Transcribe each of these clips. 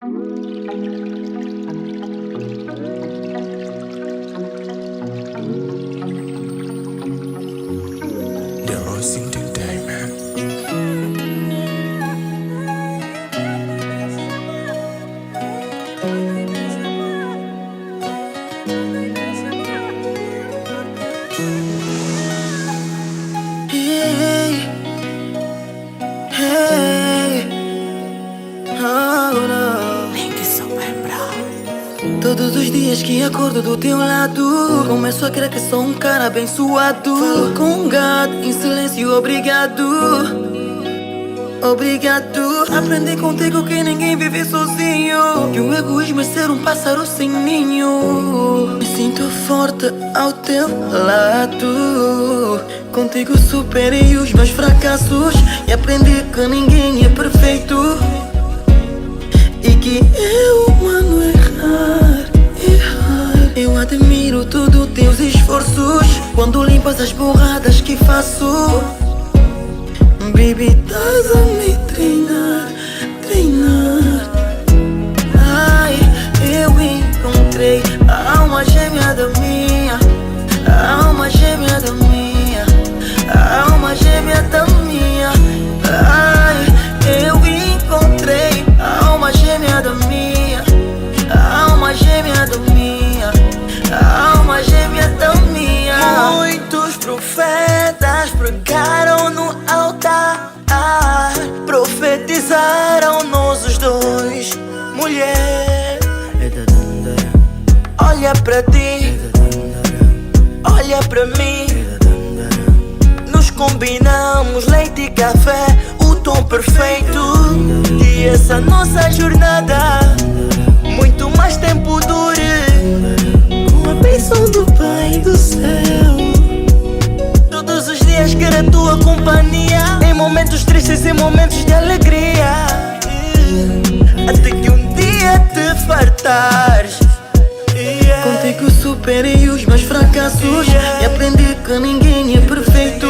The Rose Entertainment. Hey, hey, oh não. Todos os dias que acordo do teu lado, começo a crer que sou um cara abençoado. Falo com God, em silêncio, obrigado. Obrigado. Aprendi contigo que ninguém vive sozinho, que o egoísmo é ser um pássaro sem ninho. Me sinto forte ao teu lado. Contigo superei os meus fracassos e aprendi que ninguém é perfeito e que é humano errar. Eu admiro todos teus esforços quando limpas as borradas que faço. Baby, estás a me treinar. Ai, eu encontrei a alma gêmea da minha, a alma gêmea da minha, a alma gêmea da minha. Ai, eu encontrei a alma gêmea da minha, a alma gêmea da minha, a alma gêmea da minha. Muitos profetas pregaram no altar, profetizaram-nos os dois. Mulher, olha pra ti, olha pra mim. Nos combinamos leite e café, o tom perfeito. Que essa nossa jornada muito mais tempo dure, com a bênção do Pai do céu. Todos os dias quero a tua companhia, em momentos tristes e momentos de alegria, até que um dia te fartares. Contigo superei os meus fracassos e aprendi que ninguém é perfeito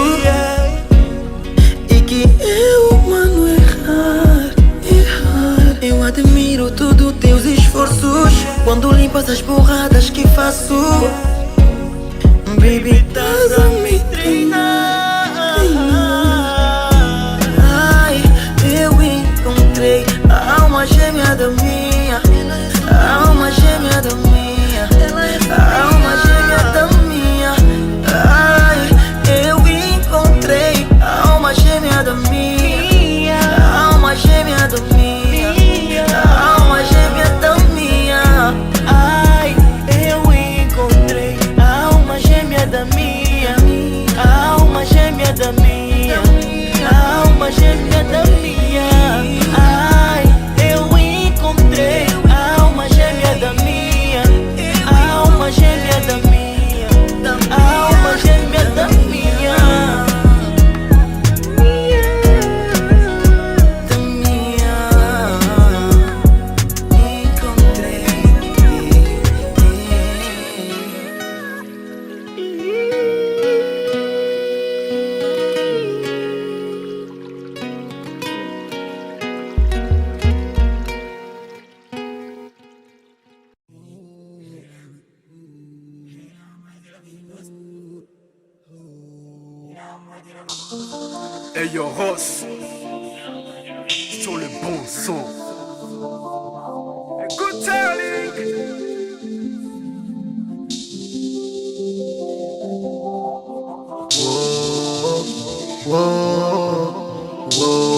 e que é humano errar. Eu admiro todos teus esforços quando limpas as borradas que faço. Baby, estás a me treinar. Ai, eu encontrei a alma gêmea da minha, a alma gêmea da minha, a alma gêmea da minha. Ai, eu encontrei a alma gêmea da minha, a alma gêmea da minha, a alma gêmea da minha. Ai, eu encontrei a alma gêmea da minha, a alma gêmea da minha, a alma gêmea da minha. Ai, eu encontrei a alma gêmea da minha, a alma gêmea da minha, a alma gêmea da minha, da minha. Encontrei. Hey yo Ross, sur le bon son. Écoute Charlie. Whoa, whoa, whoa.